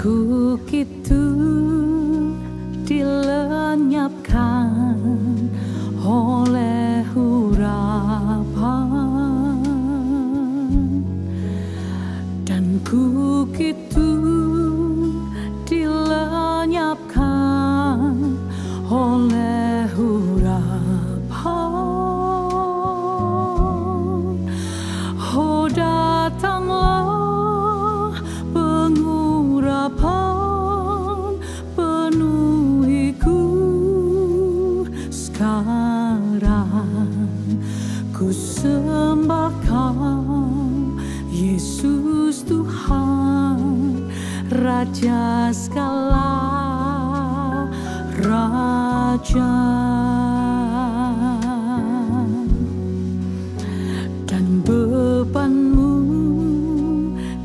Bukit itu dilenyapkan oleh urapan, dan bukit itu dilenyapkan oleh urapan. Oh, datanglah pengurapan, penuhiku sekarang. Ku sembah Kau, Yesus Tuhan, Raja segala raja. Dan bebanmu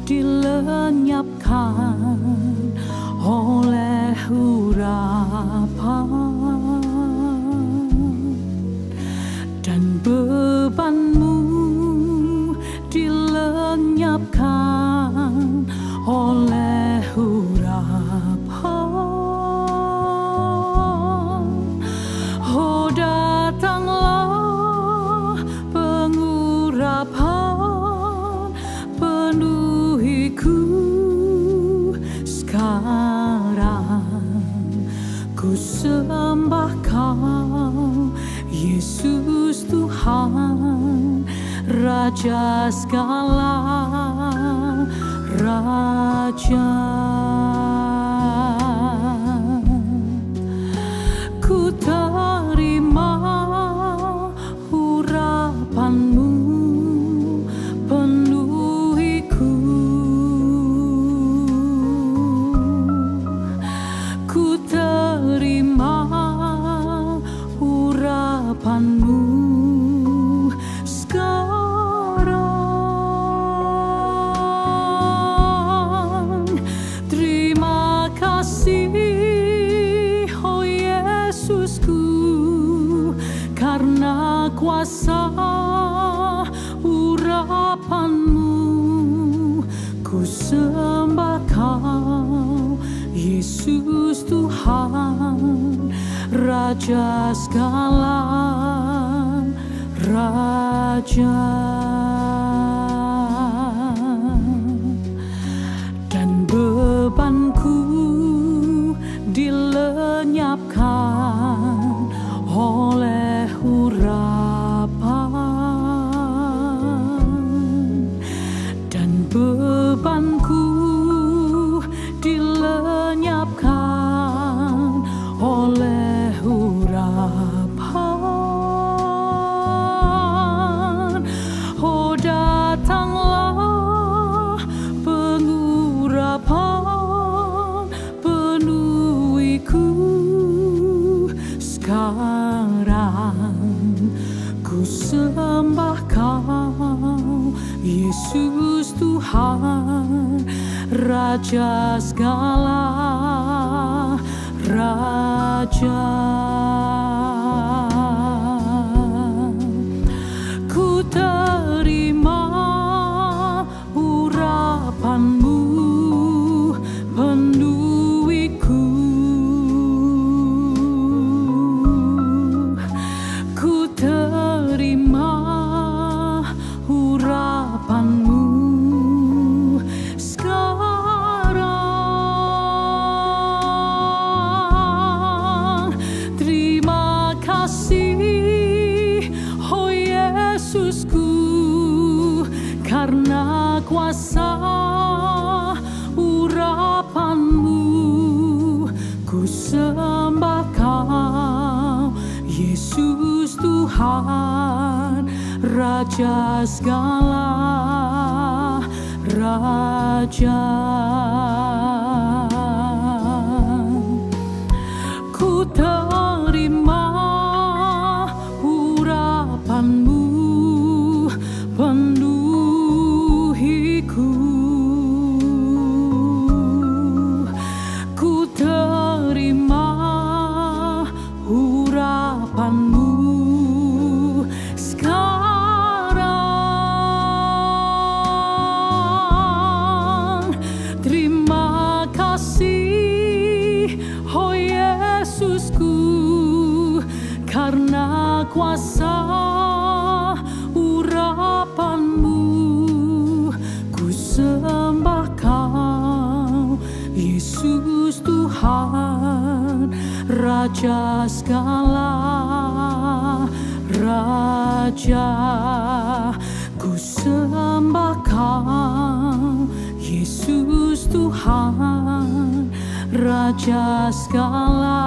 dilenyapkan oleh urapan, dan bebanmu dilenyapkan oleh urapan. Oh, datanglah pengurapan, penuhiku sekarang. Ku sembah Kau, Yesus Tuhan, Raja segala raja. Ku terima urapanmu, penuhiku. Ku terima urapanmu sekarang. Terima kasih, oh Yesusku, karena kuasa urapanmu. Ku sembah Kau, Yesus Tuhan, Raja segala raja. Dan bebanku dilenyapkan oleh urapan, dan bebanku dilenyapkan oleh urapan. Oh, datanglah pengurapan, penuhiku sekarang. Ku sembah Kau, Yesus Tuhan, Raja segala raja. Ku terima urapanmu, penuhiku. Ku terima urapanmu sekarang. Terima kasih, oh Yesusku, karena kuasa urapanmu. Ku sembah Kau, Yesus Tuhan, Raja segala raja. Ku terima urapanmu, penuhiku. Ku terima urapanmu sekarang. Terima sembah Kau, Yesus Tuhan, Raja segala Raja. Ku sembah Kau, Yesus Tuhan, Raja segala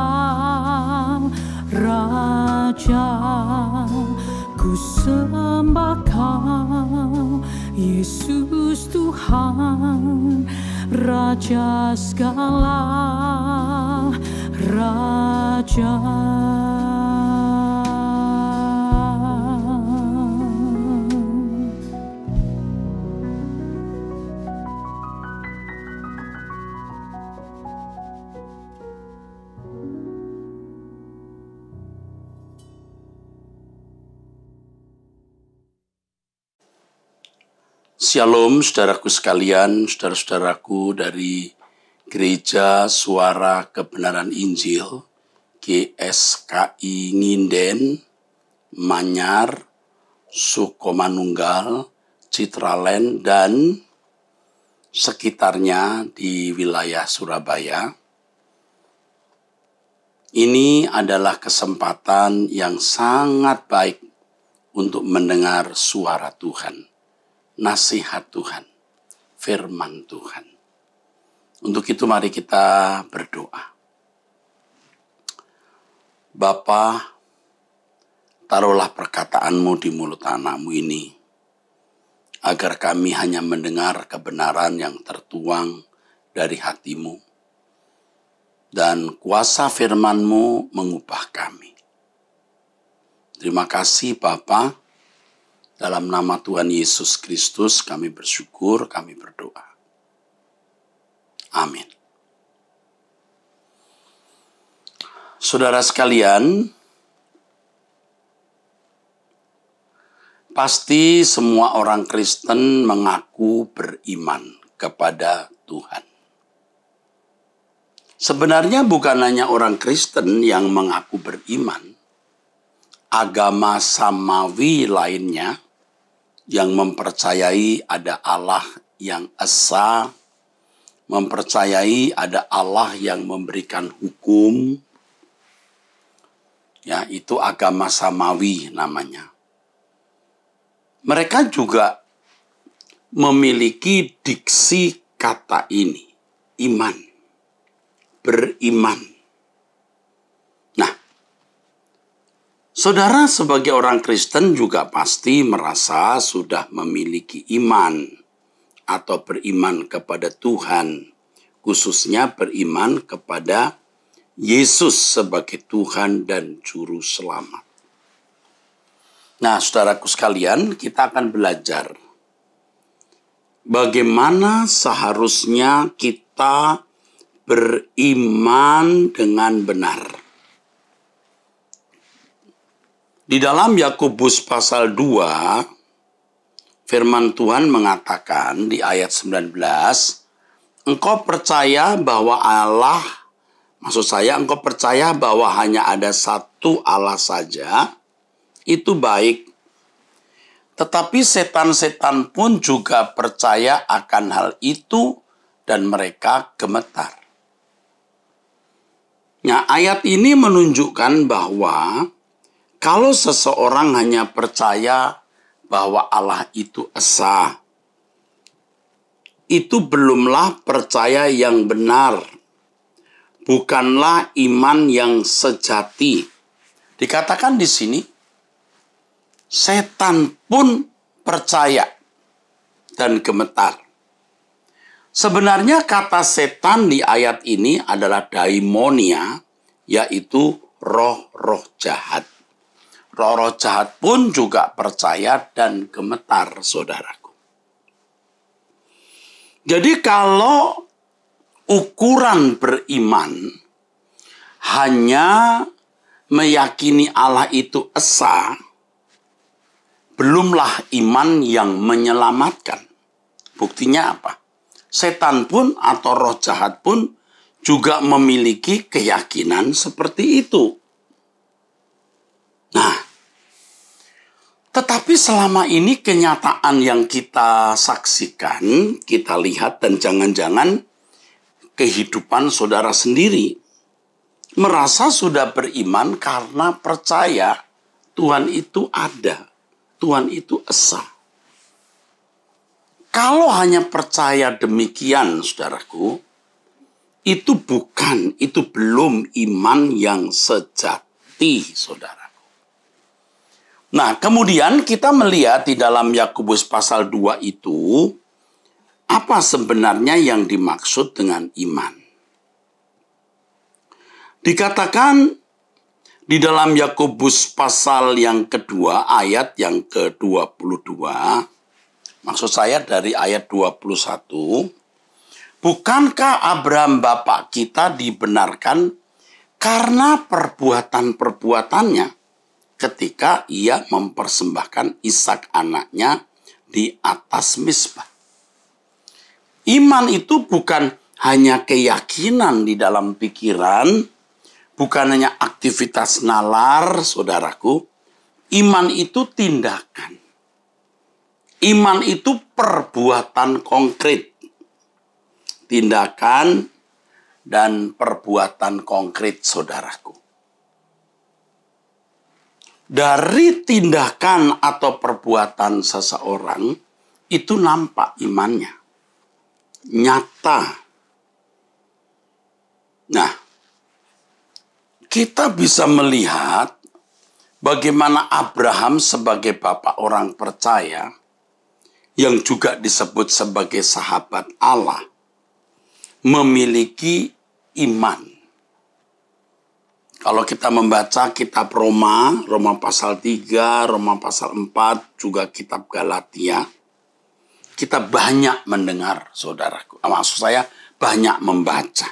Raja. Ku sembah Kau, Yesus Tuhan, Raja segala Raja. Shalom saudaraku sekalian, saudara-saudaraku dari Gereja Suara Kebenaran Injil GSKI Nginden, Manyar, Sukomanunggal, Citraland, dan sekitarnya di wilayah Surabaya. Ini adalah kesempatan yang sangat baik untuk mendengar suara Tuhan, nasihat Tuhan, firman Tuhan. Untuk itu mari kita berdoa. Bapa, taruhlah perkataan-Mu di mulut anak-Mu ini, agar kami hanya mendengar kebenaran yang tertuang dari hati-Mu, dan kuasa firman-Mu mengubah kami. Terima kasih Bapa. Dalam nama Tuhan Yesus Kristus kami bersyukur, kami berdoa. Amin. Saudara sekalian, pasti semua orang Kristen mengaku beriman kepada Tuhan. Sebenarnya bukan hanya orang Kristen yang mengaku beriman. Agama samawi lainnya yang mempercayai ada Allah yang esa, mempercayai ada Allah yang memberikan hukum, ya, itu agama samawi namanya. Mereka juga memiliki diksi kata ini, iman, beriman. Nah, saudara sebagai orang Kristen juga pasti merasa sudah memiliki iman atau beriman kepada Tuhan, khususnya beriman kepada Yesus sebagai Tuhan dan Juru Selamat. Nah, saudaraku sekalian, kita akan belajar bagaimana seharusnya kita beriman dengan benar. Di dalam Yakobus pasal 2, firman Tuhan mengatakan di ayat 19, engkau percaya bahwa engkau percaya bahwa hanya ada satu Allah saja, itu baik. Tetapi setan-setan pun juga percaya akan hal itu dan mereka gemetar. Nah, ayat ini menunjukkan bahwa kalau seseorang hanya percaya bahwa Allah itu esa, itu belumlah percaya yang benar. Bukanlah iman yang sejati. Dikatakan di sini, setan pun percaya dan gemetar. Sebenarnya kata setan di ayat ini adalah daimonia, yaitu roh-roh jahat. Roh-roh jahat pun juga percaya dan gemetar, saudaraku. Jadi kalau ukuran beriman hanya meyakini Allah itu esa, belumlah iman yang menyelamatkan. Buktinya apa? Setan pun atau roh jahat pun juga memiliki keyakinan seperti itu. Nah, Tetapi selama ini kenyataan yang kita saksikan, kita lihat, dan jangan-jangan kehidupan saudara sendiri merasa sudah beriman karena percaya Tuhan itu ada, Tuhan itu esa. Kalau hanya percaya demikian, saudaraku, itu belum iman yang sejati, saudara. Nah, kemudian kita melihat di dalam Yakobus pasal 2 itu, apa sebenarnya yang dimaksud dengan iman. Dikatakan di dalam Yakobus pasal yang kedua, ayat yang ke-22, maksud saya dari ayat 21, bukankah Abraham bapak kita dibenarkan karena perbuatan-perbuatannya ketika ia mempersembahkan Ishak anaknya di atas Mizpah? Iman itu bukan hanya keyakinan di dalam pikiran, bukan hanya aktivitas nalar, saudaraku. Iman itu tindakan. Iman itu perbuatan konkret. Tindakan dan perbuatan konkret, saudaraku. Dari tindakan atau perbuatan seseorang, itu nampak imannya. Nyata. Nah, kita bisa melihat bagaimana Abraham sebagai bapak orang percaya, yang juga disebut sebagai sahabat Allah, memiliki iman. Kalau kita membaca kitab Roma pasal 3, Roma pasal 4, juga kitab Galatia, kita banyak mendengar, saudaraku. Maksud saya, banyak membaca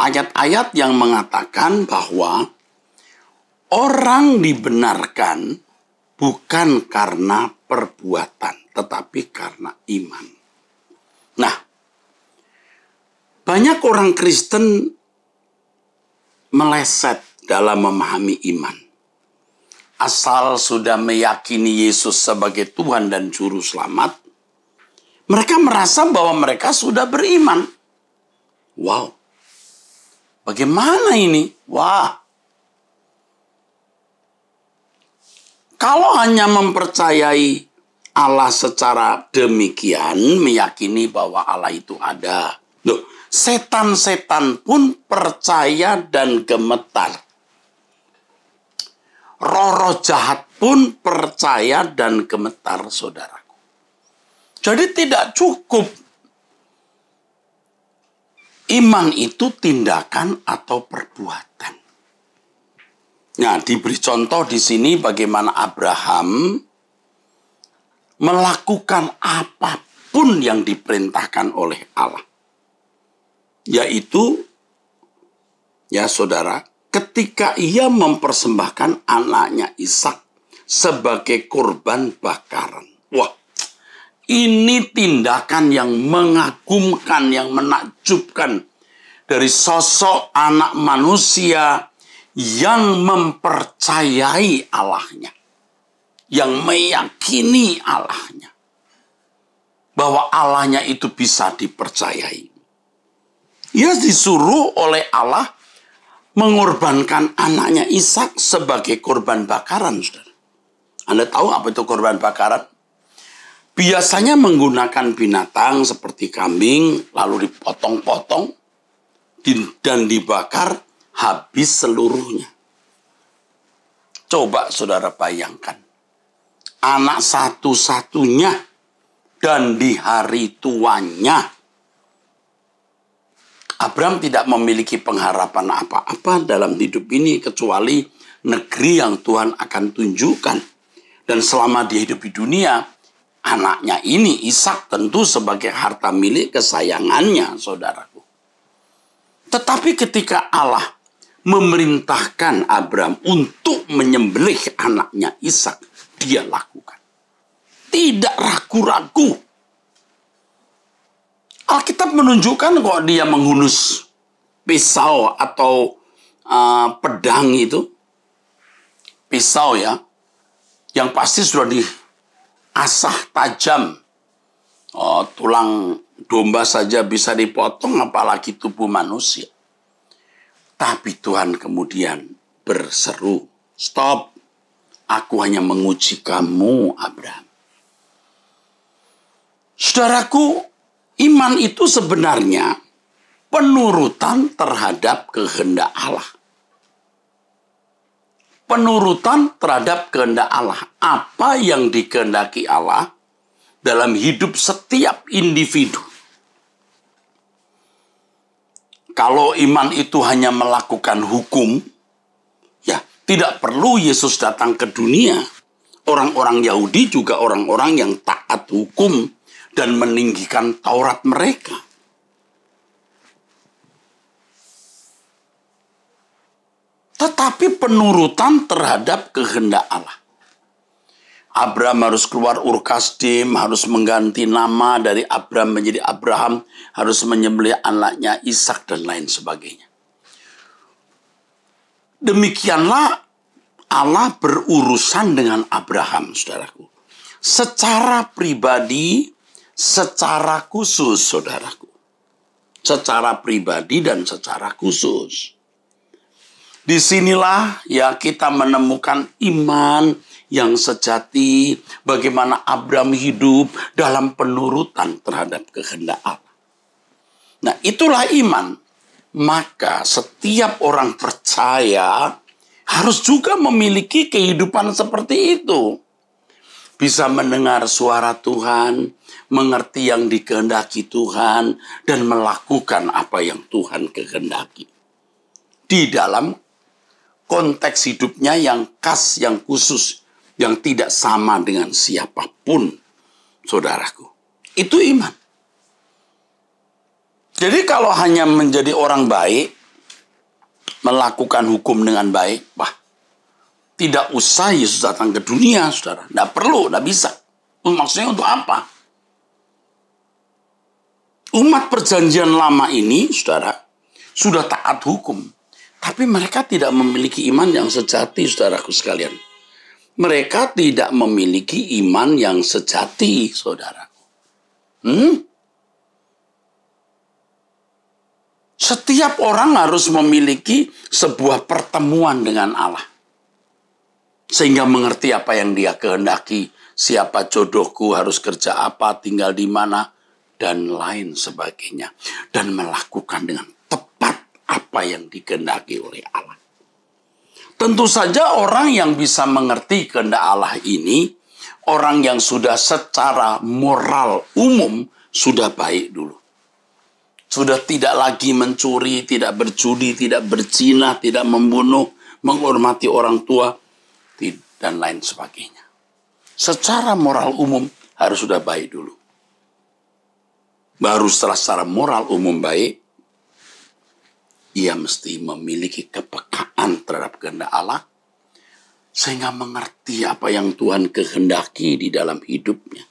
ayat-ayat yang mengatakan bahwa orang dibenarkan bukan karena perbuatan, tetapi karena iman. Nah, banyak orang Kristen meleset dalam memahami iman. Asal sudah meyakini Yesus sebagai Tuhan dan Juru Selamat, mereka merasa bahwa mereka sudah beriman. Wow, bagaimana ini? Wah, kalau hanya mempercayai Allah secara demikian, meyakini bahwa Allah itu ada. Loh, setan-setan pun percaya dan gemetar. Roh-roh jahat pun percaya dan gemetar, saudaraku. Jadi tidak cukup iman itu tindakan atau perbuatan. Nah, diberi contoh di sini bagaimana Abraham melakukan apapun yang diperintahkan oleh Allah. Yaitu, ya saudara, ketika ia mempersembahkan anaknya Ishak sebagai korban bakaran. Wah, ini tindakan yang mengagumkan, yang menakjubkan dari sosok anak manusia yang mempercayai Allahnya, yang meyakini Allahnya, bahwa Allahnya itu bisa dipercayai. Ia disuruh oleh Allah mengorbankan anaknya Ishak sebagai korban bakaran, saudara. Anda tahu apa itu korban bakaran? Biasanya menggunakan binatang seperti kambing, lalu dipotong-potong dan dibakar habis seluruhnya. Coba saudara bayangkan, anak satu-satunya dan di hari tuanya. Abraham tidak memiliki pengharapan apa-apa dalam hidup ini kecuali negeri yang Tuhan akan tunjukkan. Dan selama dia hidup di dunia, anaknya ini, Ishak, tentu sebagai harta milik kesayangannya, saudaraku. Tetapi ketika Allah memerintahkan Abraham untuk menyembelih anaknya Ishak, dia lakukan. Tidak ragu-ragu. Alkitab menunjukkan kok dia menghunus pisau atau pedang itu. Pisau ya, Yang pasti sudah diasah tajam. Oh, tulang domba saja bisa dipotong, apalagi tubuh manusia. Tapi Tuhan kemudian berseru, stop, aku hanya menguji kamu, Abraham. Saudaraku, iman itu sebenarnya penurutan terhadap kehendak Allah. Penurutan terhadap kehendak Allah. Apa yang dikehendaki Allah dalam hidup setiap individu. Kalau iman itu hanya melakukan hukum, ya tidak perlu Yesus datang ke dunia. Orang-orang Yahudi juga orang-orang yang taat hukum dan meninggikan Taurat mereka. Tetapi penurutan terhadap kehendak Allah. Abraham harus keluar Ur Kasdim, harus mengganti nama dari Abraham menjadi Abraham, harus menyembelih anaknya Ishak dan lain sebagainya. Demikianlah Allah berurusan dengan Abraham, saudaraku. Secara pribadi, secara khusus, saudaraku. Secara pribadi dan secara khusus. Disinilah ya kita menemukan iman yang sejati, bagaimana Abraham hidup dalam penurutan terhadap kehendak Allah. Nah, itulah iman. Maka setiap orang percaya harus juga memiliki kehidupan seperti itu. Bisa mendengar suara Tuhan, mengerti yang dikehendaki Tuhan, dan melakukan apa yang Tuhan kehendaki. Di dalam konteks hidupnya yang khas, yang khusus, yang tidak sama dengan siapapun, saudaraku. Itu iman. Jadi kalau hanya menjadi orang baik, melakukan hukum dengan baik, wah, tidak usah Yesus datang ke dunia, saudara. Tidak perlu, tidak bisa. Maksudnya untuk apa? Umat perjanjian lama ini, saudara, sudah taat hukum. Tapi mereka tidak memiliki iman yang sejati, saudaraku sekalian. Mereka tidak memiliki iman yang sejati, saudaraku. Setiap orang harus memiliki sebuah pertemuan dengan Allah. Sehingga mengerti apa yang dia kehendaki, siapa jodohku, harus kerja apa, tinggal di mana, dan lain sebagainya. Dan melakukan dengan tepat apa yang dikehendaki oleh Allah. Tentu saja orang yang bisa mengerti kehendak Allah ini, orang yang sudah secara moral umum sudah baik dulu. Sudah tidak lagi mencuri, tidak berjudi, tidak berzina, tidak membunuh, menghormati orang tua, dan lain sebagainya. Secara moral umum harus sudah baik dulu. Baru secara moral umum baik, ia mesti memiliki kepekaan terhadap kehendak Allah, sehingga mengerti apa yang Tuhan kehendaki di dalam hidupnya.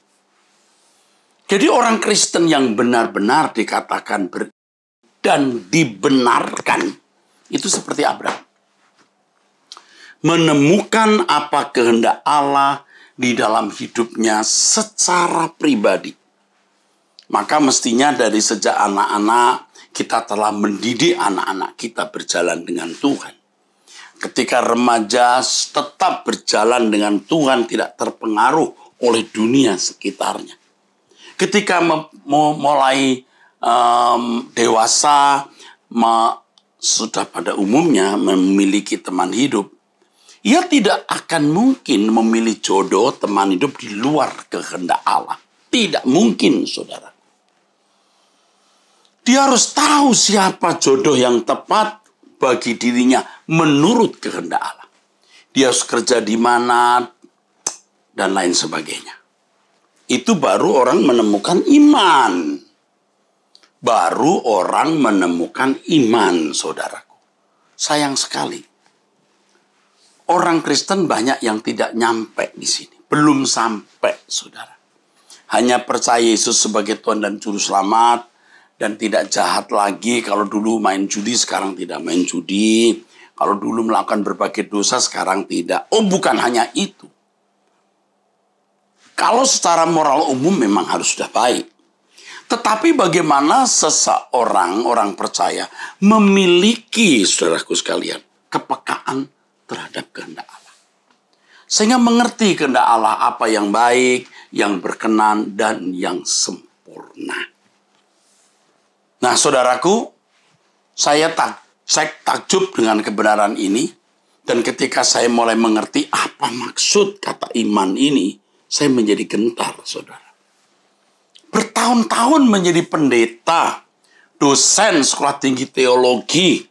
Jadi orang Kristen yang benar-benar dikatakan dan dibenarkan, itu seperti Abraham. Menemukan apa kehendak Allah di dalam hidupnya secara pribadi. Maka mestinya dari sejak anak-anak, kita telah mendidik anak-anak kita berjalan dengan Tuhan. Ketika remaja tetap berjalan dengan Tuhan, tidak terpengaruh oleh dunia sekitarnya. Ketika mulai dewasa, sudah pada umumnya memiliki teman hidup, ia tidak akan mungkin memilih jodoh teman hidup di luar kehendak Allah. Tidak mungkin, saudara. Dia harus tahu siapa jodoh yang tepat bagi dirinya menurut kehendak Allah. Dia harus kerja di mana dan lain sebagainya. Itu baru orang menemukan iman. Baru orang menemukan iman, saudaraku. Sayang sekali. Orang Kristen banyak yang tidak nyampe di sini. Belum sampai, saudara. Hanya percaya Yesus sebagai Tuhan dan Juru Selamat. Dan tidak jahat lagi. Kalau dulu main judi, sekarang tidak main judi. Kalau dulu melakukan berbagai dosa, sekarang tidak. Oh, bukan hanya itu. Kalau secara moral umum memang harus sudah baik. Tetapi bagaimana seseorang, orang percaya, memiliki, saudaraku sekalian, kepekaan terhadap kehendak Allah. Sehingga mengerti kehendak Allah apa yang baik, yang berkenan, dan yang sempurna. Nah, saudaraku, saya takjub dengan kebenaran ini. Dan ketika saya mulai mengerti apa maksud kata iman ini, saya menjadi gentar, saudara. Bertahun-tahun menjadi pendeta, dosen sekolah tinggi teologi.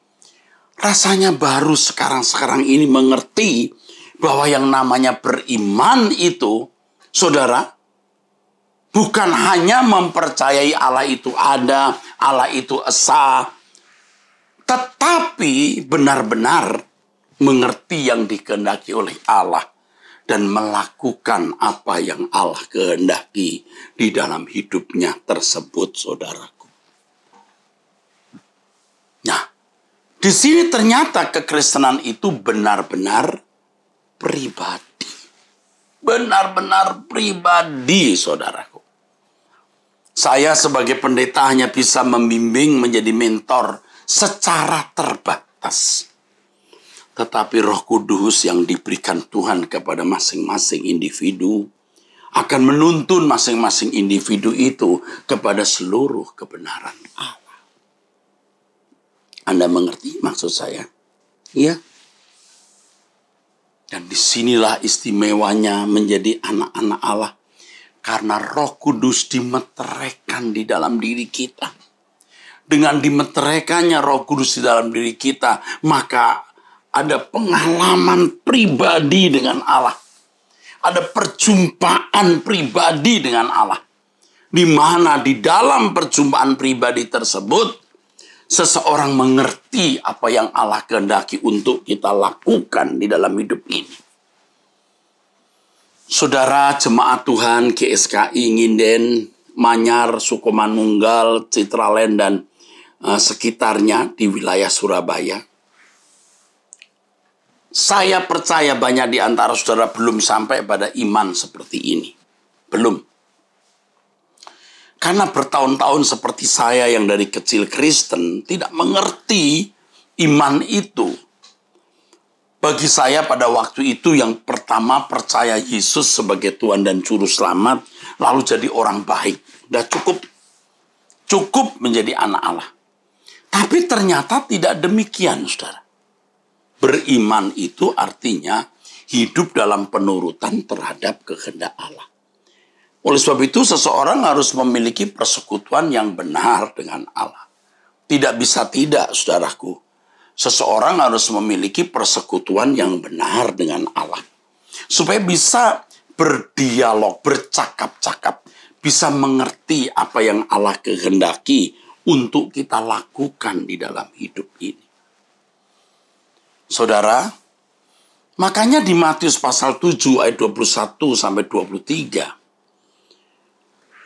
Rasanya baru sekarang ini mengerti bahwa yang namanya beriman itu, saudara, bukan hanya mempercayai Allah itu ada, Allah itu esa, tetapi benar-benar mengerti yang dikehendaki oleh Allah dan melakukan apa yang Allah kehendaki di dalam hidupnya tersebut, saudaraku. Nah, di sini ternyata kekristenan itu benar-benar pribadi. Benar-benar pribadi, saudaraku. Saya sebagai pendeta hanya bisa membimbing, menjadi mentor secara terbatas. Tetapi Roh Kudus yang diberikan Tuhan kepada masing-masing individu akan menuntun masing-masing individu itu kepada seluruh kebenaran Allah. Anda mengerti maksud saya? Iya. Dan disinilah istimewanya menjadi anak-anak Allah. Karena Roh Kudus dimeteraikan di dalam diri kita. Dengan dimeteraikannya Roh Kudus di dalam diri kita, maka ada pengalaman pribadi dengan Allah. Ada perjumpaan pribadi dengan Allah. Di mana di dalam perjumpaan pribadi tersebut, seseorang mengerti apa yang Allah kehendaki untuk kita lakukan di dalam hidup ini. Saudara jemaat Tuhan GSKI Nginden, Manyar, Sukomanunggal, Citraland, dan sekitarnya di wilayah Surabaya. Saya percaya banyak di antara saudara belum sampai pada iman seperti ini. Belum. Karena bertahun-tahun seperti saya yang dari kecil Kristen tidak mengerti iman itu. Bagi saya pada waktu itu yang pertama percaya Yesus sebagai Tuhan dan Juru Selamat, lalu jadi orang baik. Udah cukup. Cukup menjadi anak Allah. Tapi ternyata tidak demikian, saudara. Beriman itu artinya hidup dalam penurutan terhadap kehendak Allah. Oleh sebab itu seseorang harus memiliki persekutuan yang benar dengan Allah. Tidak bisa tidak, saudaraku. Seseorang harus memiliki persekutuan yang benar dengan Allah. Supaya bisa berdialog, bercakap-cakap. Bisa mengerti apa yang Allah kehendaki untuk kita lakukan di dalam hidup ini. Saudara, makanya di Matius pasal 7 ayat 21 sampai 23,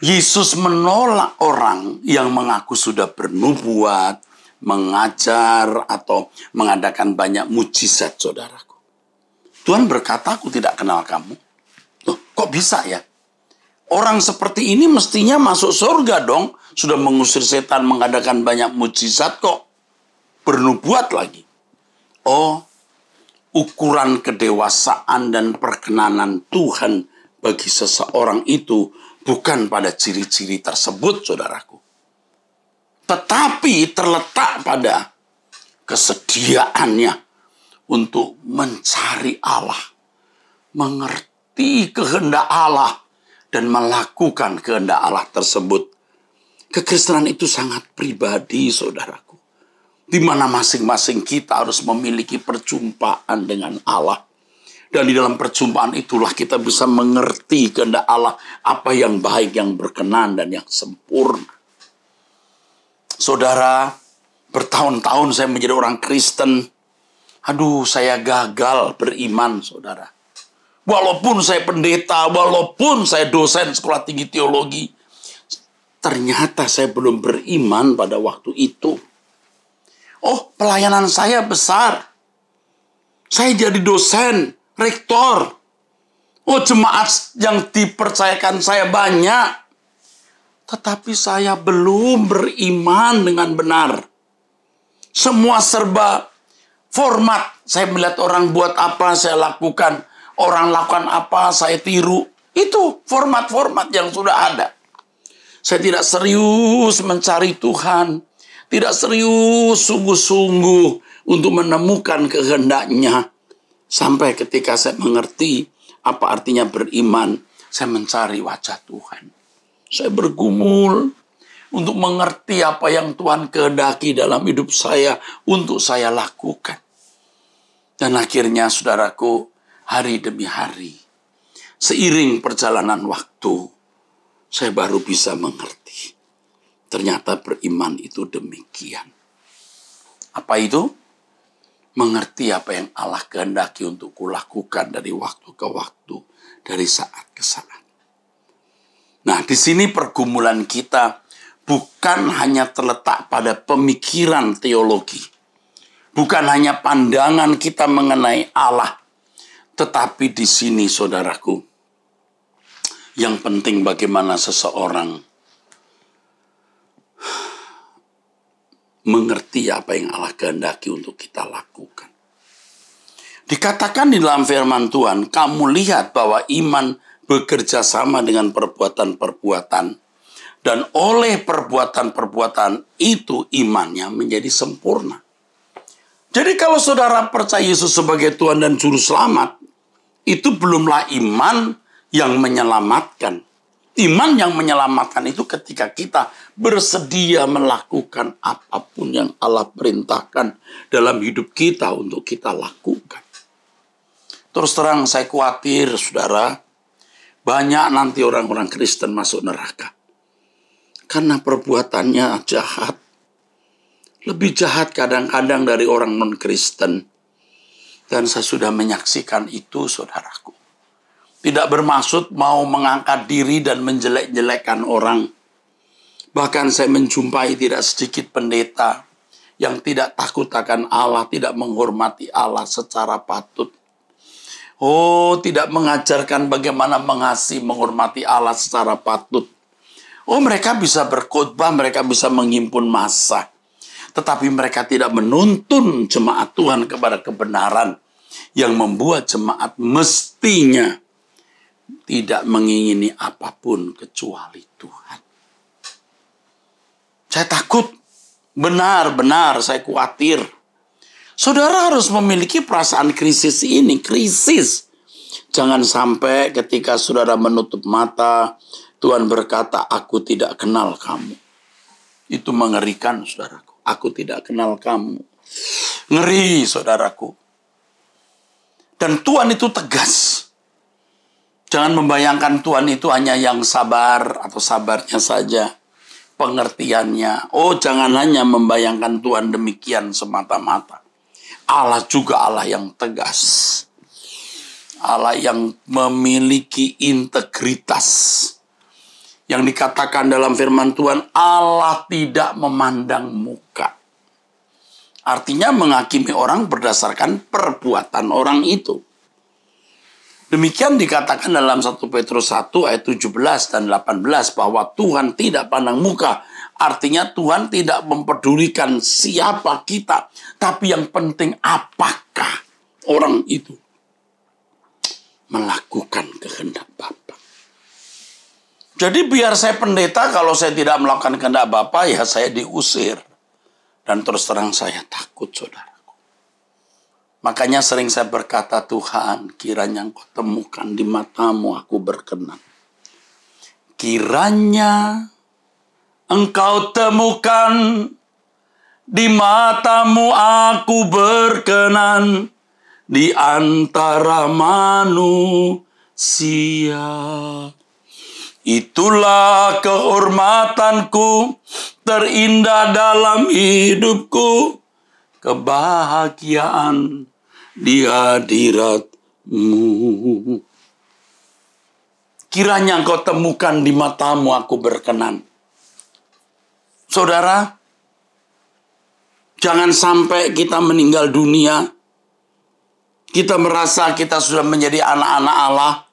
Yesus menolak orang yang mengaku sudah bernubuat, mengajar, atau mengadakan banyak mujizat, saudaraku. Tuhan berkata, aku tidak kenal kamu. Loh, kok bisa ya? Orang seperti ini mestinya masuk surga dong. Sudah mengusir setan, mengadakan banyak mujizat kok. Bernubuat lagi. Oh, ukuran kedewasaan dan perkenanan Tuhan bagi seseorang itu bukan pada ciri-ciri tersebut, saudaraku. Tetapi terletak pada kesediaannya untuk mencari Allah, mengerti kehendak Allah, dan melakukan kehendak Allah tersebut. Kekristenan itu sangat pribadi, saudaraku. Di mana masing-masing kita harus memiliki perjumpaan dengan Allah. Dan di dalam perjumpaan itulah kita bisa mengerti kehendak Allah, apa yang baik, yang berkenan, dan yang sempurna. Saudara, bertahun-tahun saya menjadi orang Kristen. Aduh, saya gagal beriman, saudara. Walaupun saya pendeta, walaupun saya dosen sekolah tinggi teologi, ternyata saya belum beriman pada waktu itu. Oh, pelayanan saya besar. Saya jadi dosen, rektor. Oh, jemaat yang dipercayakan saya banyak, tetapi saya belum beriman dengan benar. Semua serba format. Saya melihat orang buat apa, saya lakukan. Orang lakukan apa, saya tiru. Itu format-format yang sudah ada. Saya tidak serius mencari Tuhan. Tidak serius sungguh-sungguh untuk menemukan kehendak-Nya. Sampai ketika saya mengerti apa artinya beriman, saya mencari wajah Tuhan. Saya bergumul untuk mengerti apa yang Tuhan kehendaki dalam hidup saya untuk saya lakukan. Dan akhirnya, saudaraku, hari demi hari, seiring perjalanan waktu, saya baru bisa mengerti. Ternyata beriman itu demikian. Apa itu? Mengerti apa yang Allah kehendaki untuk kulakukan dari waktu ke waktu, dari saat ke saat. Nah, di sini pergumulan kita bukan hanya terletak pada pemikiran teologi. Bukan hanya pandangan kita mengenai Allah. Tetapi di sini, saudaraku, yang penting bagaimana seseorang mengerti apa yang Allah kehendaki untuk kita lakukan. Dikatakan di dalam firman Tuhan, kamu lihat bahwa iman bekerja sama dengan perbuatan-perbuatan. Dan oleh perbuatan-perbuatan itu imannya menjadi sempurna. Jadi kalau saudara percaya Yesus sebagai Tuhan dan Juru Selamat, itu belumlah iman yang menyelamatkan. Iman yang menyelamatkan itu ketika kita bersedia melakukan apapun yang Allah perintahkan dalam hidup kita untuk kita lakukan. Terus terang saya khawatir, saudara, banyak nanti orang-orang Kristen masuk neraka. Karena perbuatannya jahat. Lebih jahat kadang-kadang dari orang non-Kristen. Dan saya sudah menyaksikan itu, saudaraku. Tidak bermaksud mau mengangkat diri dan menjelek-jelekkan orang. Bahkan saya menjumpai tidak sedikit pendeta yang tidak takut akan Allah, tidak menghormati Allah secara patut. Oh, tidak mengajarkan bagaimana mengasihi, menghormati Allah secara patut. Oh, mereka bisa berkhotbah, mereka bisa menghimpun massa. Tetapi mereka tidak menuntun jemaat Tuhan kepada kebenaran yang membuat jemaat mestinya tidak mengingini apapun kecuali Tuhan. Saya takut, benar-benar saya khawatir. Saudara harus memiliki perasaan krisis ini, krisis. Jangan sampai ketika saudara menutup mata, Tuhan berkata, aku tidak kenal kamu. Itu mengerikan, saudaraku. Aku tidak kenal kamu. Ngeri, saudaraku. Dan Tuhan itu tegas. Jangan membayangkan Tuhan itu hanya yang sabar atau sabarnya saja. Pengertiannya. Oh, jangan hanya membayangkan Tuhan demikian semata-mata. Allah juga Allah yang tegas. Allah yang memiliki integritas. Yang dikatakan dalam firman Tuhan, Allah tidak memandang muka. Artinya menghakimi orang berdasarkan perbuatan orang itu. Demikian dikatakan dalam 1 Petrus 1 ayat 17 dan 18 bahwa Tuhan tidak pandang muka. Artinya Tuhan tidak mempedulikan siapa kita. Tapi yang penting apakah orang itu melakukan kehendak Bapa. Jadi biar saya pendeta, kalau saya tidak melakukan kehendak Bapa, ya saya diusir. Dan terus terang saya takut, saudaraku. Makanya sering saya berkata, Tuhan, kiranya Engkau temukan di matamu aku berkenan. Kiranya Engkau temukan di matamu aku berkenan di antara manusia. Itulah kehormatanku, terindah dalam hidupku, kebahagiaan di hadirat-Mu. Kiranya Engkau temukan di matamu aku berkenan. Saudara, jangan sampai kita meninggal dunia, kita merasa kita sudah menjadi anak-anak Allah,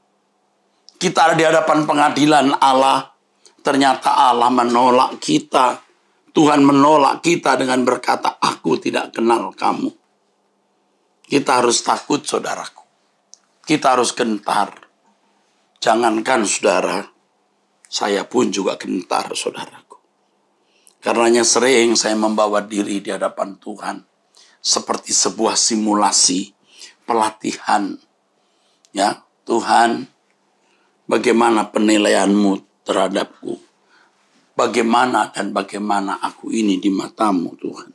Kita ada di hadapan pengadilan Allah. Ternyata Allah menolak kita. Tuhan menolak kita dengan berkata, aku tidak kenal kamu. Kita harus takut, saudaraku. Kita harus gentar. Jangankan saudara, saya pun juga gentar, saudaraku. Karenanya sering saya membawa diri di hadapan Tuhan. Seperti sebuah simulasi pelatihan. Ya, Tuhan, bagaimana penilaianmu terhadapku? Bagaimana aku ini di matamu, Tuhan?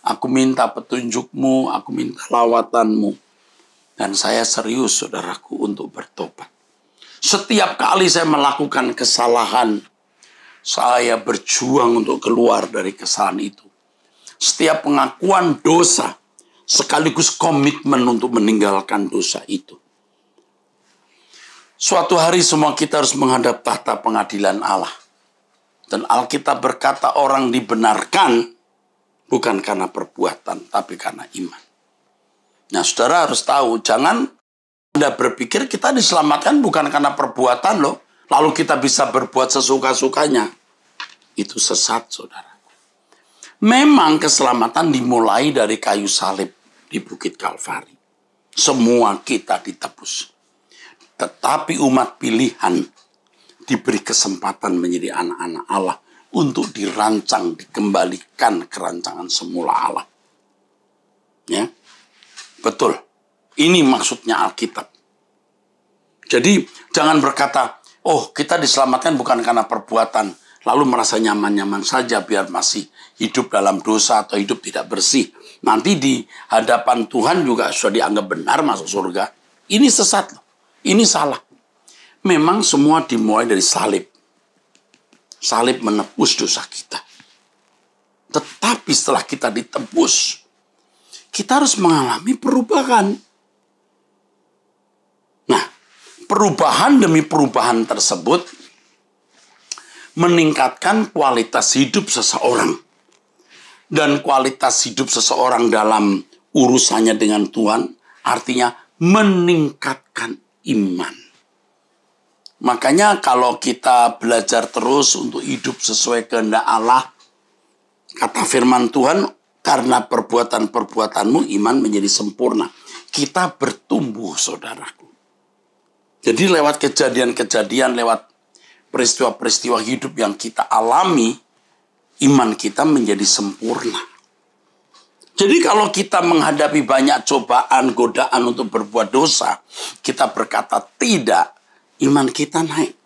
Aku minta petunjukmu, aku minta lawatanmu. Dan saya serius, saudaraku, untuk bertobat. Setiap kali saya melakukan kesalahan, saya berjuang untuk keluar dari kesalahan itu. Setiap pengakuan dosa, sekaligus komitmen untuk meninggalkan dosa itu. Suatu hari semua kita harus menghadap tahta pengadilan Allah. Dan Alkitab berkata orang dibenarkan bukan karena perbuatan, tapi karena iman. Nah, saudara harus tahu, jangan Anda berpikir kita diselamatkan bukan karena perbuatan loh, lalu kita bisa berbuat sesuka-sukanya. Itu sesat, saudara. Memang keselamatan dimulai dari kayu salib di Bukit Kalvari. Semua kita ditebus. Tetapi umat pilihan diberi kesempatan menjadi anak-anak Allah untuk dirancang, dikembalikan ke rancangan semula Allah. Ya, betul. Ini maksudnya Alkitab. Jadi jangan berkata, oh kita diselamatkan bukan karena perbuatan, lalu merasa nyaman-nyaman saja biar masih hidup dalam dosa atau hidup tidak bersih. Nanti di hadapan Tuhan juga sudah dianggap benar masuk surga. Ini sesat loh. Ini salah. Memang semua dimulai dari salib. Salib menebus dosa kita. Tetapi setelah kita ditebus, kita harus mengalami perubahan. Nah, perubahan demi perubahan tersebut meningkatkan kualitas hidup seseorang. Dan kualitas hidup seseorang dalam urusannya dengan Tuhan artinya meningkatkan iman. Makanya kalau kita belajar terus untuk hidup sesuai kehendak Allah, kata firman Tuhan, karena perbuatan-perbuatanmu iman menjadi sempurna. Kita bertumbuh, saudaraku. Jadi lewat kejadian-kejadian, lewat peristiwa-peristiwa hidup yang kita alami, iman kita menjadi sempurna. Jadi kalau kita menghadapi banyak cobaan, godaan untuk berbuat dosa, kita berkata tidak, iman kita naik.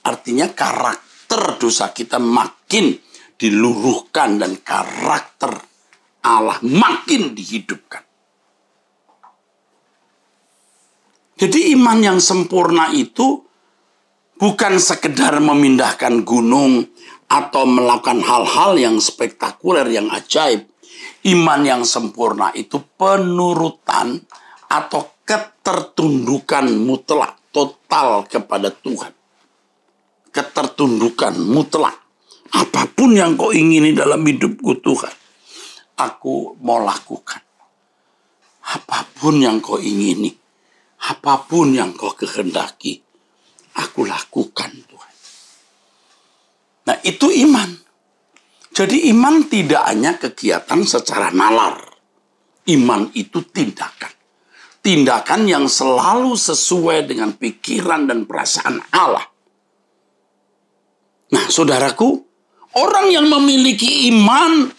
Artinya karakter dosa kita makin diluruhkan dan karakter Allah makin dihidupkan. Jadi iman yang sempurna itu bukan sekedar memindahkan gunung atau melakukan hal-hal yang spektakuler, yang ajaib. Iman yang sempurna itu penurutan atau ketertundukan mutlak, total kepada Tuhan. Ketertundukan mutlak. Apapun yang kau ingini dalam hidupku Tuhan, aku mau lakukan. Apapun yang kau ingini, apapun yang kau kehendaki, aku lakukan Tuhan. Nah itu iman. Jadi iman tidak hanya kegiatan secara nalar. Iman itu tindakan. Tindakan yang selalu sesuai dengan pikiran dan perasaan Allah. Nah saudaraku, orang yang memiliki iman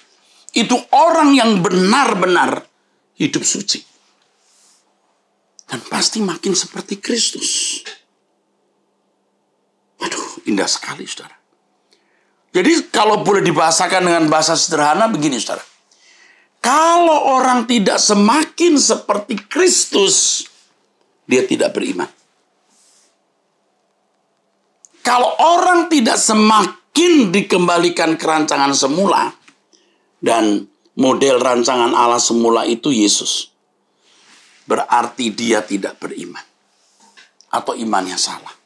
itu orang yang benar-benar hidup suci. Dan pasti makin seperti Kristus. Aduh, indah sekali saudara. Jadi kalau boleh dibahasakan dengan bahasa sederhana begini saudara. Kalau orang tidak semakin seperti Kristus, dia tidak beriman. Kalau orang tidak semakin dikembalikan ke rancangan semula, dan model rancangan Allah semula itu Yesus, berarti dia tidak beriman. Atau imannya salah.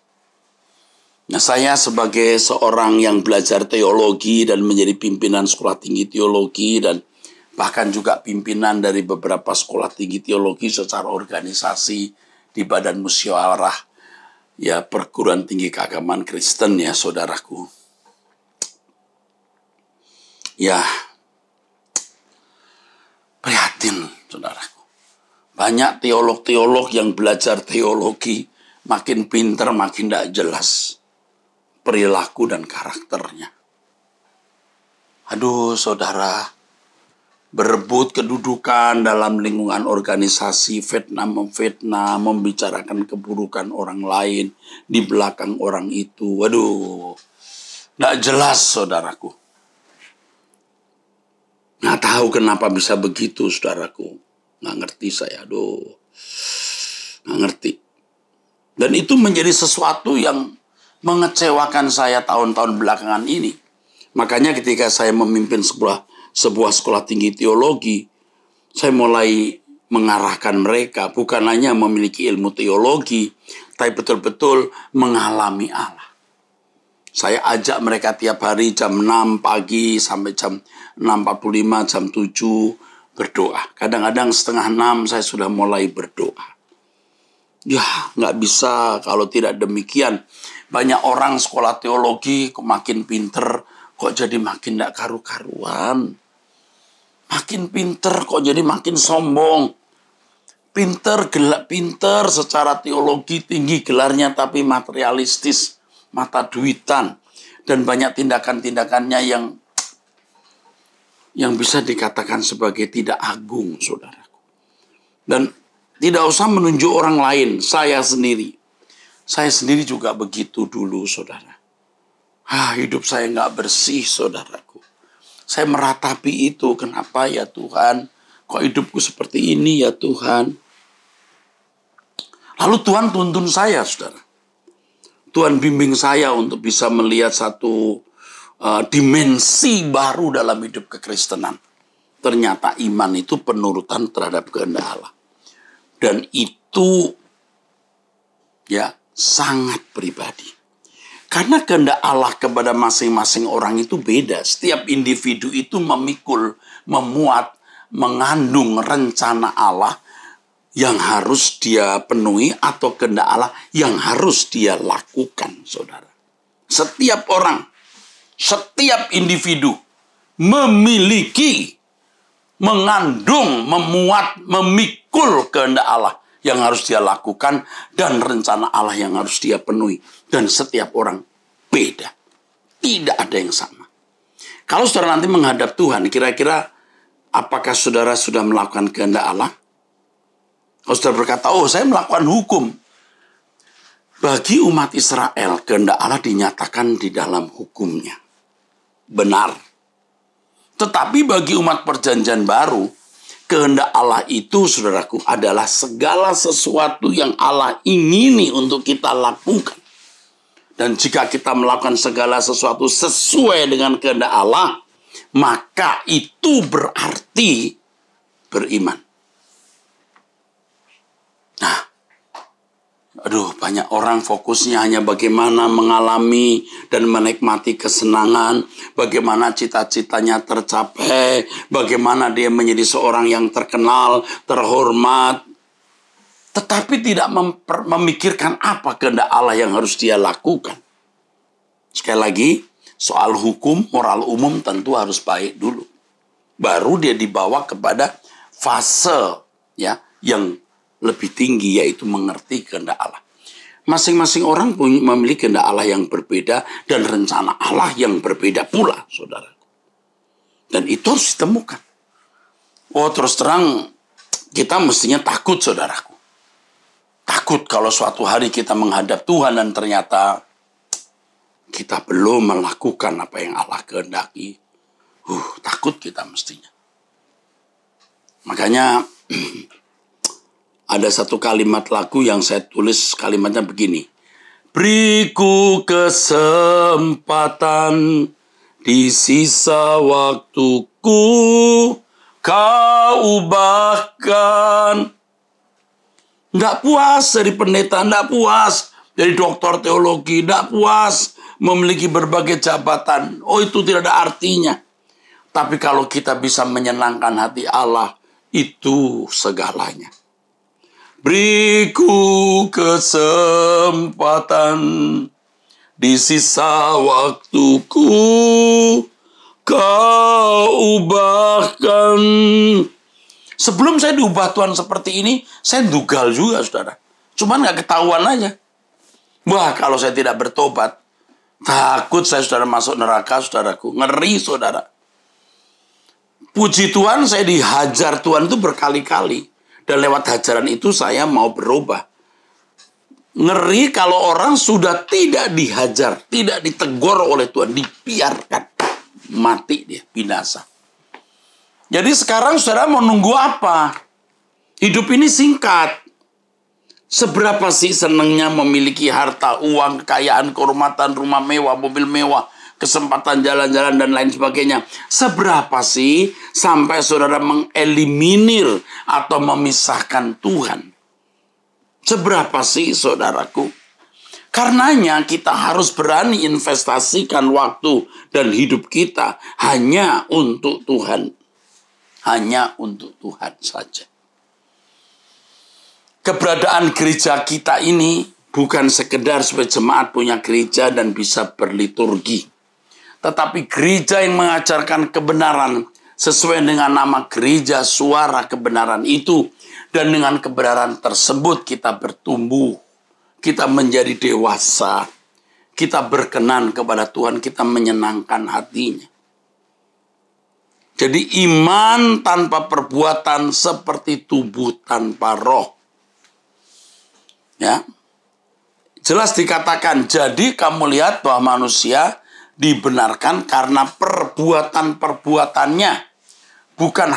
Nah, saya sebagai seorang yang belajar teologi dan menjadi pimpinan sekolah tinggi teologi dan bahkan juga pimpinan dari beberapa sekolah tinggi teologi secara organisasi di Badan Musyawarah ya perguruan tinggi keagamaan Kristen ya saudaraku. Ya, prihatin saudaraku. Banyak teolog-teolog yang belajar teologi, makin pinter makin tidak jelas perilaku dan karakternya. Aduh saudara, berebut kedudukan dalam lingkungan organisasi, memfitnah, membicarakan keburukan orang lain di belakang orang itu. Waduh, tidak jelas saudaraku. Nggak tahu kenapa bisa begitu saudaraku. Nggak ngerti saya, nggak ngerti. Dan itu menjadi sesuatu yang mengecewakan saya tahun-tahun belakangan ini. Makanya ketika saya memimpin sebuah sekolah tinggi teologi, saya mulai mengarahkan mereka bukan hanya memiliki ilmu teologi, tapi betul-betul mengalami Allah. Saya ajak mereka tiap hari jam 6 pagi sampai jam 6.45, jam 7 berdoa. Kadang-kadang setengah 6 saya sudah mulai berdoa. Ya, nggak bisa kalau tidak demikian. Banyak orang sekolah teologi kok makin pinter, kok jadi makin tidak karu-karuan. Makin pinter kok jadi makin sombong. Pinter secara teologi tinggi gelarnya tapi materialistis, mata duitan. Dan banyak tindakan-tindakannya yang bisa dikatakan sebagai tidak agung, saudaraku. Dan tidak usah menunjuk orang lain, saya sendiri. Saya sendiri juga begitu dulu, saudara. Hidup saya nggak bersih, saudaraku. Saya meratapi itu, kenapa ya Tuhan? Kok hidupku seperti ini ya Tuhan? Lalu Tuhan tuntun saya, saudara. Tuhan bimbing saya untuk bisa melihat satu dimensi baru dalam hidup kekristenan. Ternyata iman itu penurutan terhadap kehendak Allah. Dan itu ya sangat pribadi. Karena kehendak Allah kepada masing-masing orang itu beda. Setiap individu itu memikul, memuat, mengandung rencana Allah yang harus dia penuhi atau kehendak Allah yang harus dia lakukan, saudara. Setiap orang, setiap individu memiliki, mengandung, memuat, memikul kehendak Allah yang harus dia lakukan dan rencana Allah yang harus dia penuhi. Dan setiap orang beda. Tidak ada yang sama. Kalau saudara nanti menghadap Tuhan, kira-kira apakah saudara sudah melakukan kehendak Allah? Kalau saudara berkata, saya melakukan hukum. Bagi umat Israel, kehendak Allah dinyatakan di dalam hukumnya. Benar. Tetapi bagi umat perjanjian baru, kehendak Allah itu, saudaraku, adalah segala sesuatu yang Allah ingini untuk kita lakukan. Dan jika kita melakukan segala sesuatu sesuai dengan kehendak Allah, maka itu berarti beriman. Nah, banyak orang fokusnya hanya bagaimana mengalami dan menikmati kesenangan, bagaimana cita-citanya tercapai, bagaimana dia menjadi seorang yang terkenal, terhormat, tetapi tidak memikirkan apa kehendak Allah yang harus dia lakukan. Sekali lagi, soal hukum, moral umum tentu harus baik dulu. Baru dia dibawa kepada fase ya yang lebih tinggi, yaitu mengerti kehendak Allah. Masing-masing orang memiliki kehendak Allah yang berbeda dan rencana Allah yang berbeda pula, saudara. Dan itu harus ditemukan. Terus terang, kita mestinya takut, saudaraku. Takut kalau suatu hari kita menghadap Tuhan dan ternyata kita belum melakukan apa yang Allah kehendaki. Takut kita mestinya. Makanya ada satu kalimat lagu yang saya tulis, kalimatnya begini. Beriku kesempatan di sisa waktuku, kau ubahkan. Nggak puas jadi pendeta, nggak puas jadi doktor teologi, nggak puas memiliki berbagai jabatan. Itu tidak ada artinya. Tapi kalau kita bisa menyenangkan hati Allah, itu segalanya. Beriku kesempatan di sisa waktuku, Kau ubahkan. Sebelum saya diubah Tuhan seperti ini, saya dugal juga, saudara. Cuman nggak ketahuan aja. Wah, kalau saya tidak bertobat, takut saya, saudara, masuk neraka, saudaraku. Ngeri, saudara. Puji Tuhan, saya dihajar Tuhan itu berkali-kali. Dan lewat hajaran itu saya mau berubah. Ngeri kalau orang sudah tidak dihajar, tidak ditegur oleh Tuhan, dibiarkan. Mati dia, binasa. Jadi sekarang saudara mau nunggu apa? Hidup ini singkat. Seberapa sih senangnya memiliki harta, uang, kekayaan, kehormatan, rumah mewah, mobil mewah, kesempatan jalan-jalan dan lain sebagainya. Seberapa sih sampai saudara mengeliminir atau memisahkan Tuhan? Seberapa sih, saudaraku? Karenanya kita harus berani investasikan waktu dan hidup kita hanya untuk Tuhan. Hanya untuk Tuhan saja. Keberadaan gereja kita ini bukan sekedar sebagai jemaat punya gereja dan bisa berliturgi. Tetapi gereja yang mengajarkan kebenaran sesuai dengan nama gereja suara kebenaran itu. Dan dengan kebenaran tersebut kita bertumbuh. Kita menjadi dewasa. Kita berkenan kepada Tuhan. Kita menyenangkan hatinya. Jadi iman tanpa perbuatan seperti tubuh tanpa roh. Ya. Jelas dikatakan, jadi kamu lihat bahwa manusia dibenarkan karena perbuatan-perbuatannya. Bukan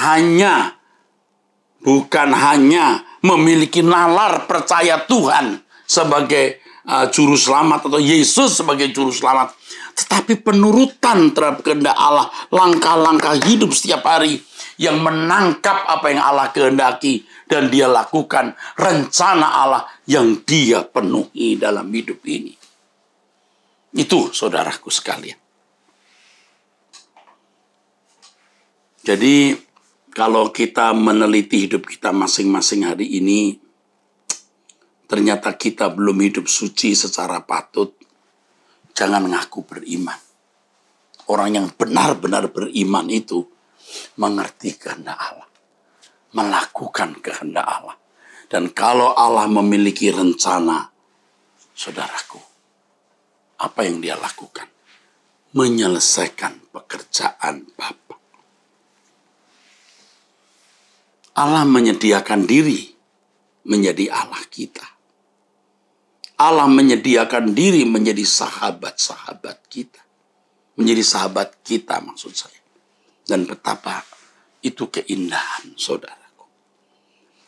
hanya memiliki nalar percaya Tuhan sebagai juru selamat atau Yesus sebagai juru selamat, tetapi penurutan terhadap kehendak Allah, langkah-langkah hidup setiap hari yang menangkap apa yang Allah kehendaki dan dia lakukan, rencana Allah yang dia penuhi dalam hidup ini. Itu saudaraku sekalian. Jadi kalau kita meneliti hidup kita masing-masing hari ini, ternyata kita belum hidup suci secara patut, jangan ngaku beriman. Orang yang benar-benar beriman itu mengerti kehendak Allah, melakukan kehendak Allah. Dan kalau Allah memiliki rencana, saudaraku, apa yang dia lakukan? Menyelesaikan pekerjaan Bapa. Allah menyediakan diri menjadi Allah kita. Allah menyediakan diri menjadi sahabat-sahabat kita. Menjadi sahabat kita maksud saya. Dan betapa itu keindahan saudaraku.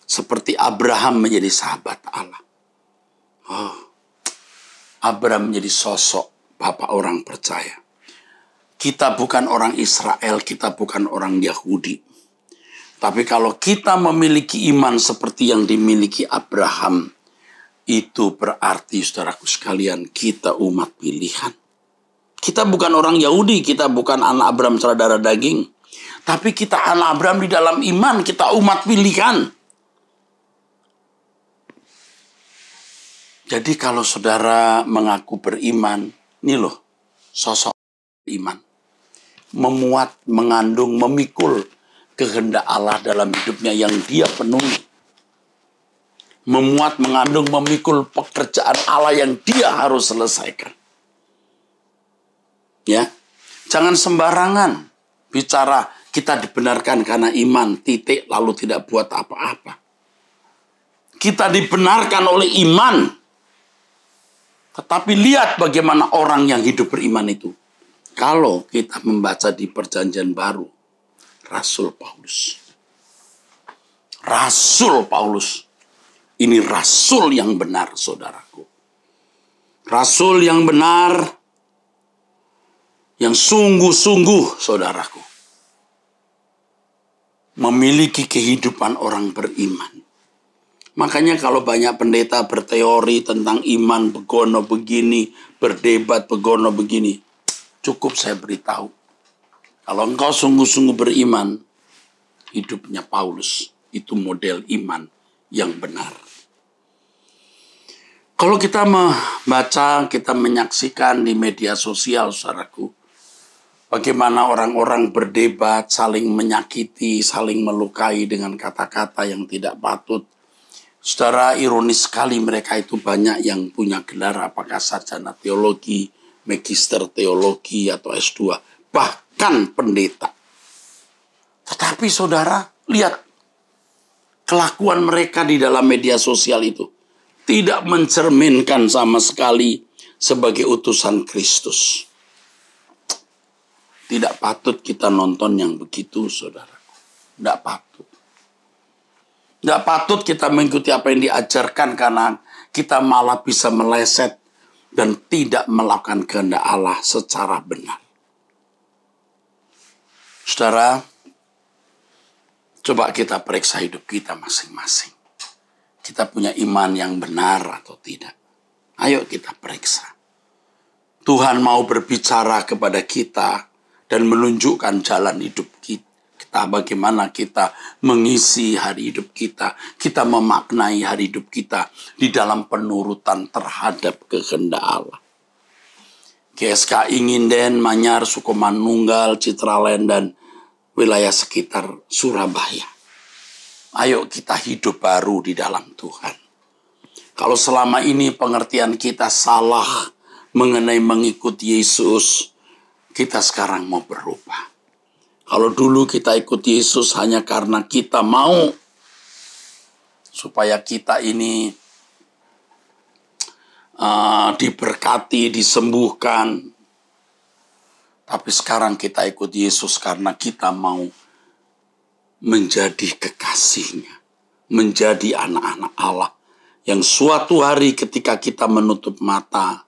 Seperti Abraham menjadi sahabat Allah. Oh, Abraham menjadi sosok bapak orang percaya. Kita bukan orang Israel, kita bukan orang Yahudi. Tapi kalau kita memiliki iman seperti yang dimiliki Abraham, itu berarti saudaraku sekalian, kita umat pilihan. Kita bukan orang Yahudi, kita bukan anak Abraham secara darah daging. Tapi kita anak Abraham di dalam iman, kita umat pilihan. Jadi kalau saudara mengaku beriman, ini loh sosok iman. Memuat, mengandung, memikul kehendak Allah dalam hidupnya yang dia penuhi. Memuat, mengandung, memikul pekerjaan Allah yang dia harus selesaikan. Ya, jangan sembarangan bicara kita dibenarkan karena iman, titik, lalu tidak buat apa-apa. Kita dibenarkan oleh iman. Tetapi lihat bagaimana orang yang hidup beriman itu. Kalau kita membaca di Perjanjian Baru, Rasul Paulus. Rasul Paulus. Ini rasul yang benar, saudaraku. Rasul yang benar, yang sungguh-sungguh, saudaraku. Memiliki kehidupan orang beriman. Makanya kalau banyak pendeta berteori tentang iman, begono begini, berdebat begono begini, cukup saya beritahu. Kalau engkau sungguh-sungguh beriman, hidupnya Paulus itu model iman yang benar. Kalau kita membaca, kita menyaksikan di media sosial, saudaraku, bagaimana orang-orang berdebat, saling menyakiti, saling melukai dengan kata-kata yang tidak patut. Saudara, ironis sekali mereka itu banyak yang punya gelar apakah sarjana teologi, magister teologi, atau S2, bahkan pendeta. Tetapi saudara, lihat kelakuan mereka di dalam media sosial itu tidak mencerminkan sama sekali sebagai utusan Kristus. Tidak patut kita nonton yang begitu, saudara. Tidak patut. Tidak patut kita mengikuti apa yang diajarkan karena kita malah bisa meleset dan tidak melakukan kehendak Allah secara benar. Saudara, coba kita periksa hidup kita masing-masing. Kita punya iman yang benar atau tidak? Ayo kita periksa. Tuhan mau berbicara kepada kita dan menunjukkan jalan hidup kita. Bagaimana kita mengisi hari hidup kita. Kita memaknai hari hidup kita di dalam penurutan terhadap kehendak Allah. GSK Inginden, Manyar, Sukomanunggal, Citraland, dan wilayah sekitar Surabaya. Ayo kita hidup baru di dalam Tuhan. Kalau selama ini pengertian kita salah mengenai mengikuti Yesus, kita sekarang mau berubah. Kalau dulu kita ikut Yesus hanya karena kita mau supaya kita ini diberkati, disembuhkan. Tapi sekarang kita ikut Yesus karena kita mau menjadi kekasihnya, menjadi anak-anak Allah, yang suatu hari ketika kita menutup mata,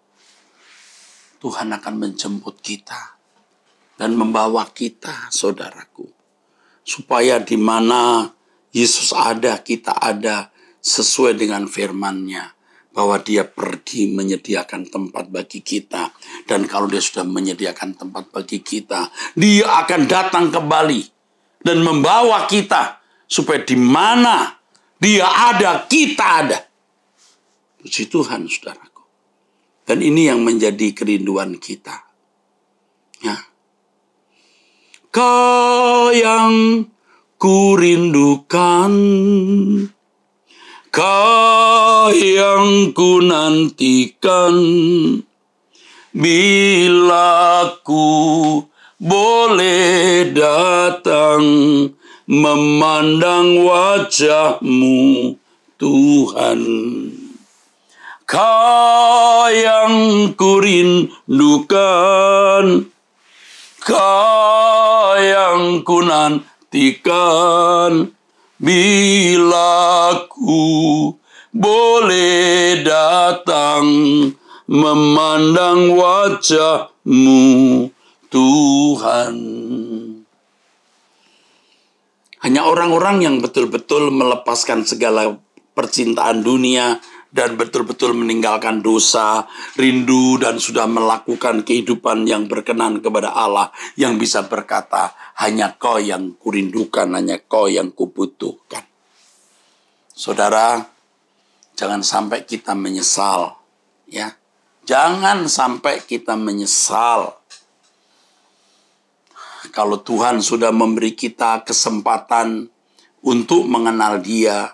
Tuhan akan menjemput kita dan membawa kita, saudaraku, supaya di mana Yesus ada, kita ada, sesuai dengan firman-Nya, bahwa Dia pergi menyediakan tempat bagi kita, dan kalau Dia sudah menyediakan tempat bagi kita, Dia akan datang kembali dan membawa kita supaya di mana Dia ada, kita ada. Puji Tuhan, saudaraku. Dan ini yang menjadi kerinduan kita. Ya. Kau yang kurindukan, Kau yang ku nantikan, bila ku boleh datang memandang wajah-Mu, Tuhan. Kau yang kurindukan, Kau yang ku nantikan, bila ku boleh datang memandang wajah-Mu, Tuhan. Hanya orang-orang yang betul-betul melepaskan segala percintaan dunia dan betul-betul meninggalkan dosa, rindu, dan sudah melakukan kehidupan yang berkenan kepada Allah yang bisa berkata, hanya Kau yang kurindukan, hanya Kau yang kubutuhkan. Saudara, jangan sampai kita menyesal, ya. Jangan sampai kita menyesal kalau Tuhan sudah memberi kita kesempatan untuk mengenal Dia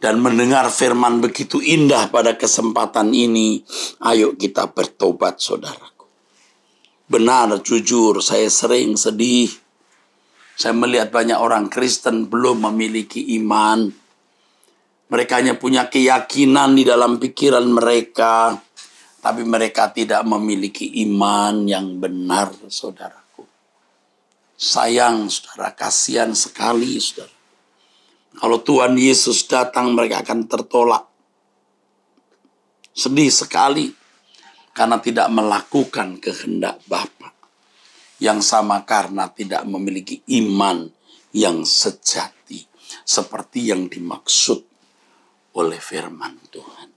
dan mendengar firman begitu indah pada kesempatan ini. Ayo kita bertobat, saudaraku. Benar, jujur, saya sering sedih. Saya melihat banyak orang Kristen belum memiliki iman. Mereka hanya punya keyakinan di dalam pikiran mereka, tapi mereka tidak memiliki iman yang benar, saudaraku. Sayang, saudara, kasihan sekali, saudara. Kalau Tuhan Yesus datang, mereka akan tertolak. Sedih sekali, karena tidak melakukan kehendak Bapa. Yang sama karena tidak memiliki iman yang sejati, seperti yang dimaksud oleh firman Tuhan.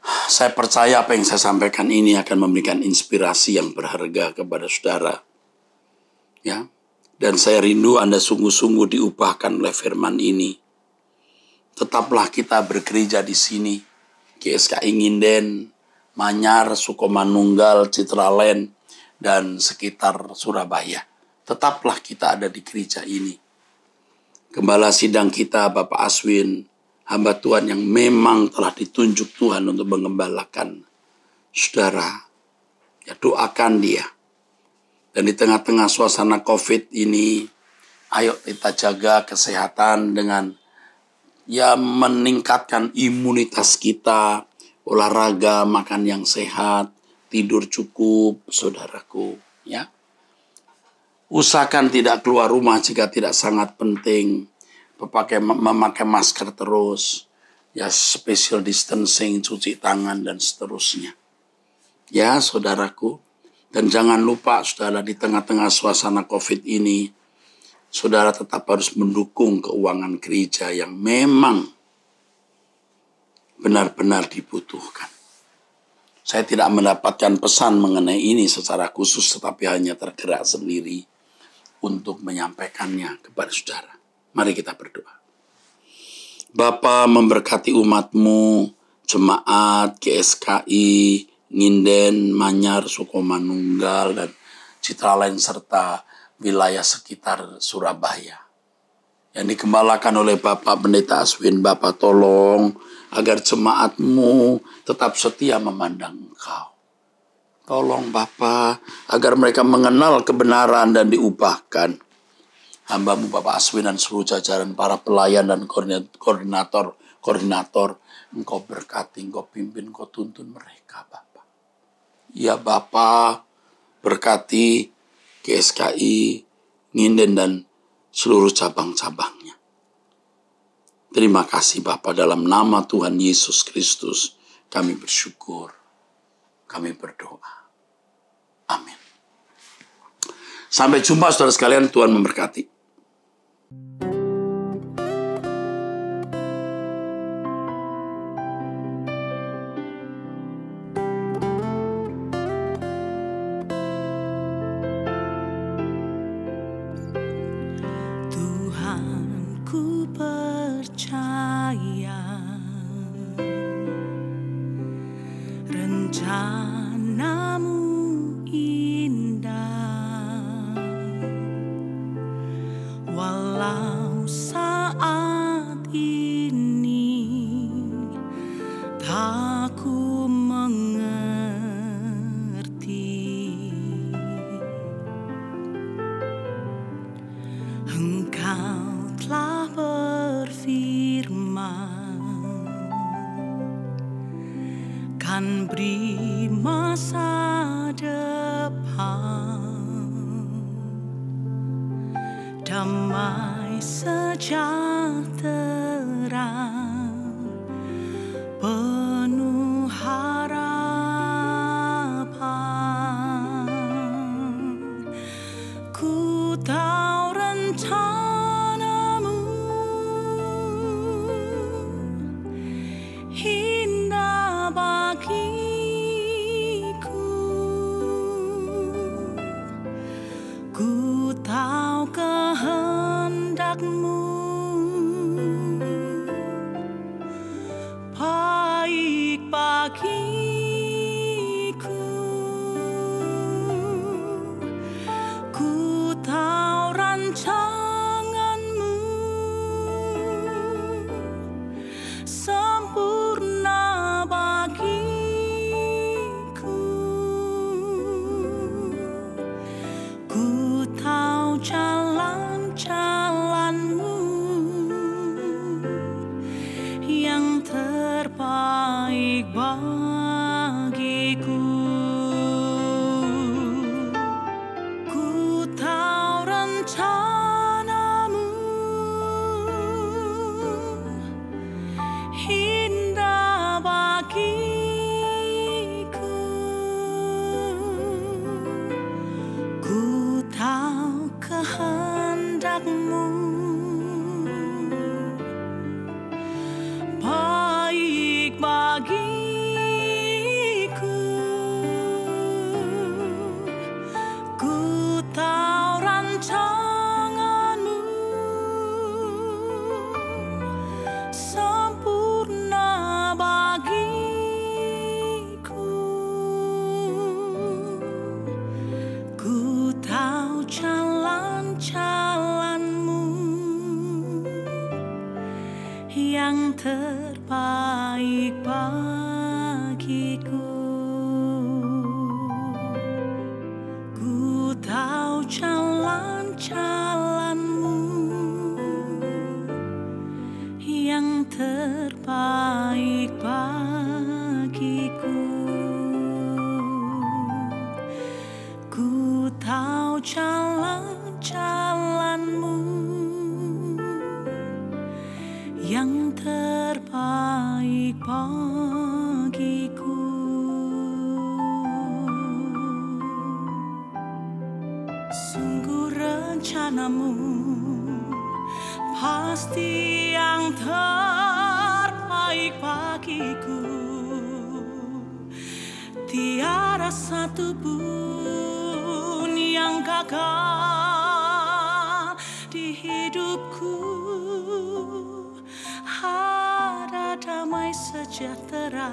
Saya percaya apa yang saya sampaikan ini akan memberikan inspirasi yang berharga kepada saudara. Ya, dan saya rindu Anda sungguh-sungguh diubahkan oleh firman ini. tetaplah kita bergereja di sini. GSKI Nginden, Manyar, Sukomanunggal, Citraland, dan sekitar Surabaya. Tetaplah kita ada di gereja ini. Gembala sidang kita, Bapak Aswin, hamba Tuhan yang memang telah ditunjuk Tuhan untuk mengembalakan saudara. Ya, doakan dia. Dan di tengah-tengah suasana COVID ini, ayo kita jaga kesehatan dengan meningkatkan imunitas kita, olahraga, makan yang sehat, tidur cukup, saudaraku. Ya, usahakan tidak keluar rumah jika tidak sangat penting. Memakai masker terus, ya, social distancing, cuci tangan dan seterusnya. Ya, saudaraku. Dan jangan lupa, saudara, di tengah-tengah suasana COVID ini, saudara tetap harus mendukung keuangan gereja yang memang benar-benar dibutuhkan. Saya tidak mendapatkan pesan mengenai ini secara khusus, tetapi hanya tergerak sendiri untuk menyampaikannya kepada saudara. Mari kita berdoa. Bapa, memberkati umat-Mu, jemaat GSKI Nginden, Manyar, Sukomanunggal, dan Citraland, serta wilayah sekitar Surabaya yang digembalakan oleh Bapak Pendeta Aswin. Bapak, tolong agar jemaat-Mu tetap setia memandang Engkau. Tolong Bapak agar mereka mengenal kebenaran dan diubahkan. Hamba-Mu Bapak Aswin dan seluruh jajaran para pelayan dan koordinator, Engkau berkati, Engkau pimpin, Engkau tuntun mereka Bapak. Ya Bapak, berkati GSKI Nginden dan seluruh cabang-cabangnya. Terima kasih Bapa, dalam nama Tuhan Yesus Kristus kami bersyukur, kami berdoa. Amin. Sampai jumpa saudara sekalian, Tuhan memberkati. Ku percaya rencana-Mu indah, walau saat ini tak ku mengerti. Engkau telah berfirman, kan beri masa depan, damai sejahtera, penuh harapan. Ku tahu rencana-Mu indah bagiku. Ku tahu kehendak-Mu baik bagiku. Ku tahu rancangan-Mu sempurna bagiku. Ku tahu jalan-jalan-Mu terbaik bagiku. Ku tahu jalan-jalan-Mu yang terbaik bagiku. Ku tahu jalan-jalan-Mu yang terbaik bagiku. Sungguh rencana-Mu pasti yang terbaik bagiku. Tiada satu pun yang gagal di hidupku. Ada damai sejahtera